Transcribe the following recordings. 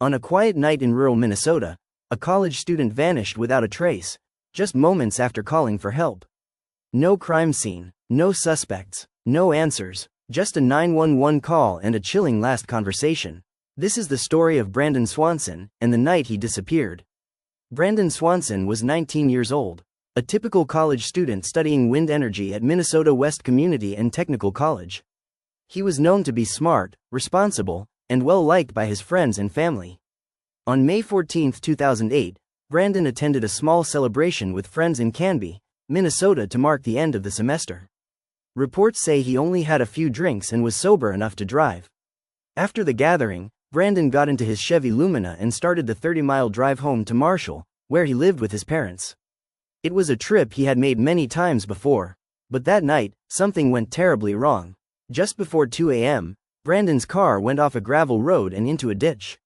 On a quiet night in rural Minnesota, a college student vanished without a trace, just moments after calling for help. No crime scene, no suspects, no answers, just a 911 call and a chilling last conversation. This is the story of Brandon Swanson and the night he disappeared. Brandon Swanson was 19 years old, a typical college student studying wind energy at Minnesota West Community and Technical College. He was known to be smart, responsible, and well-liked by his friends and family. On May 14, 2008, Brandon attended a small celebration with friends in Canby, Minnesota to mark the end of the semester. Reports say he only had a few drinks and was sober enough to drive. After the gathering, Brandon got into his Chevy Lumina and started the 30-mile drive home to Marshall, where he lived with his parents. It was a trip he had made many times before, but that night, something went terribly wrong. Just before 2 a.m., Brandon's car went off a gravel road and into a ditch.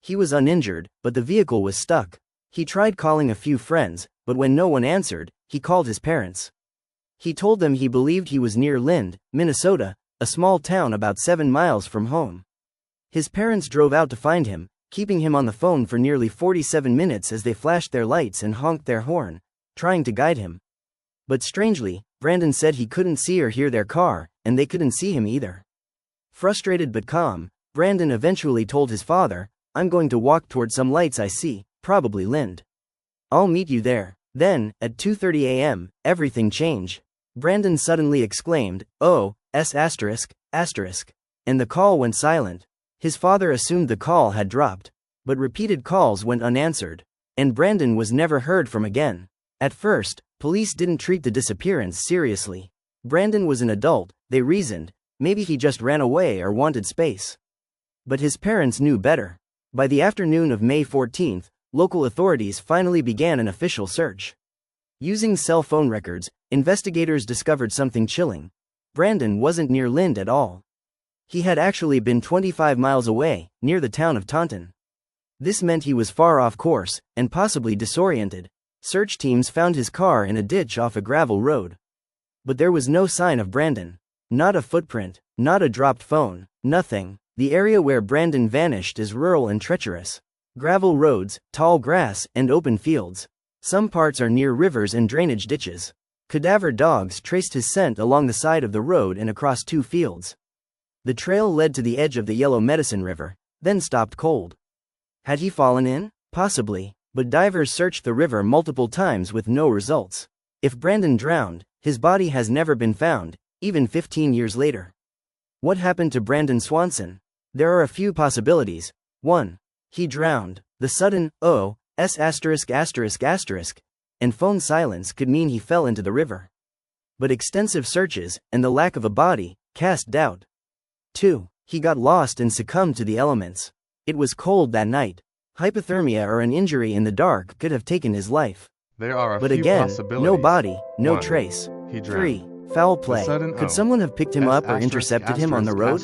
He was uninjured, but the vehicle was stuck. He tried calling a few friends, but when no one answered, he called his parents. He told them he believed he was near Lind, Minnesota, a small town about 7 miles from home. His parents drove out to find him, keeping him on the phone for nearly 47 minutes as they flashed their lights and honked their horn, trying to guide him. But strangely, Brandon said he couldn't see or hear their car, and they couldn't see him either. Frustrated but calm, Brandon eventually told his father, "I'm going to walk toward some lights I see, probably Lind. I'll meet you there." Then, at 2:30 a.m., everything changed. Brandon suddenly exclaimed, "Oh, S***," and the call went silent. His father assumed the call had dropped, but repeated calls went unanswered, and Brandon was never heard from again. At first, police didn't treat the disappearance seriously. Brandon was an adult, they reasoned, maybe he just ran away or wanted space. But his parents knew better. By the afternoon of May 14th, local authorities finally began an official search. Using cell phone records, investigators discovered something chilling. Brandon wasn't near Lind at all. He had actually been 25 miles away, near the town of Taunton. This meant he was far off course, and possibly disoriented. Search teams found his car in a ditch off a gravel road. But there was no sign of Brandon. Not a footprint, not a dropped phone, nothing. The area where Brandon vanished is rural and treacherous. Gravel roads, tall grass, and open fields. Some parts are near rivers and drainage ditches. Cadaver dogs traced his scent along the side of the road and across 2 fields. The trail led to the edge of the Yellow Medicine River, then stopped cold. Had he fallen in? Possibly, but divers searched the river multiple times with no results. If Brandon drowned, his body has never been found, even 15 years later. What happened to Brandon Swanson? There are a few possibilities. 1. He drowned. The sudden, and phone silence could mean he fell into the river. But extensive searches, and the lack of a body, cast doubt. 2. He got lost and succumbed to the elements. It was cold that night. Hypothermia or an injury in the dark could have taken his life. There are a But few again, possibilities. no body, no 1. trace. He drowned. 3. Foul play. Sudden Could someone have picked him up or intercepted him on the road?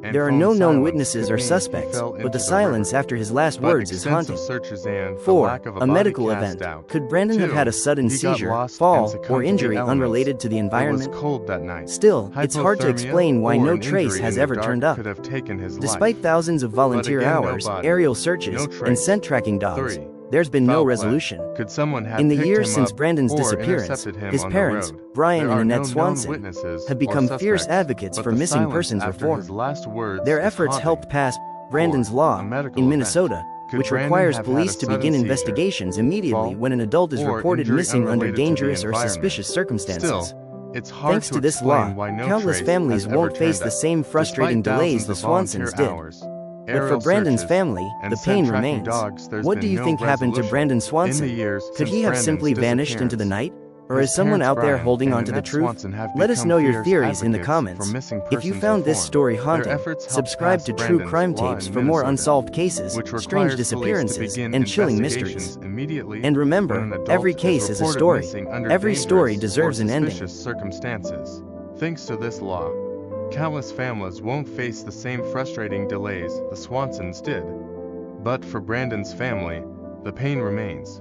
and There are phone no known silence witnesses could or mean he suspects, fell but into the the silence river. after his last But words is extensive haunting. searches and the 4. lack of A body medical cast event. doubt. Could Brandon have 2. had a sudden He got seizure, lost and fall, succumbed or to the injury elements. unrelated to the environment? It was cold that night. Still, it's hard to Hypothermia explain why or no an trace injury has in the ever dark turned up. could have taken his Despite life. thousands of volunteer again, no hours, body, aerial searches, no and trace. scent tracking dogs, 3. there's been no Foul play. resolution. Could someone have In the picked years him since up Brandon's or disappearance, intercepted him his on parents, the road? Brian There and are Annette no Swanson, known witnesses have or become fierce suspects, advocates but for the missing silence persons after reform. his last words Their is efforts haunting. helped pass Brandon's 4. Law A medical in event. Minnesota, Could which Brandon requires have had police a to sudden begin seizure, investigations immediately fall, when an adult is or reported injury missing under unrelated to the dangerous or environment? suspicious circumstances. Still, it's hard Thanks to to this explain law, why no countless trace families has ever won't face turned the up. same frustrating Despite delays the thousands of volunteer Swansons did. hours, But for aerial Brandon's searches, family, and the pain scent-tracking remains. dogs, there's What do been you no think happened to resolution. Brandon In Swanson? the years Could since he have Brandon's simply vanished into the disappearance, night? Or his is someone parents out there Brian holding and on to the Annette truth? Swanson have Let us become know your fierce theories in the advocates comments. for missing If you persons found this reform. story Their haunting, efforts helped subscribe pass to True Brandon's Crime Law Tapes in for more Minnesota, unsolved cases, which strange requires police to disappearances, begin and chilling investigations mysteries. immediately And when remember, an adult every is case is a reported story. missing under Every story dangerous deserves or an ending. suspicious circumstances. Thanks to this law, countless families won't face the same frustrating delays the Swansons did. But for Brandon's family, the pain remains.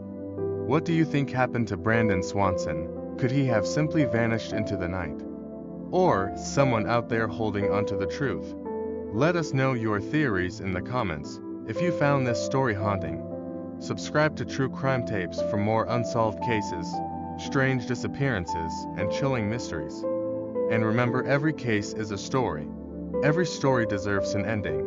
What do you think happened to Brandon Swanson? Could he have simply vanished into the night? Or someone out there holding onto the truth? Let us know your theories in the comments. If you found this story haunting, subscribe to True Crime Tapes for more unsolved cases, strange disappearances, and chilling mysteries. And remember, every case is a story. Every story deserves an ending.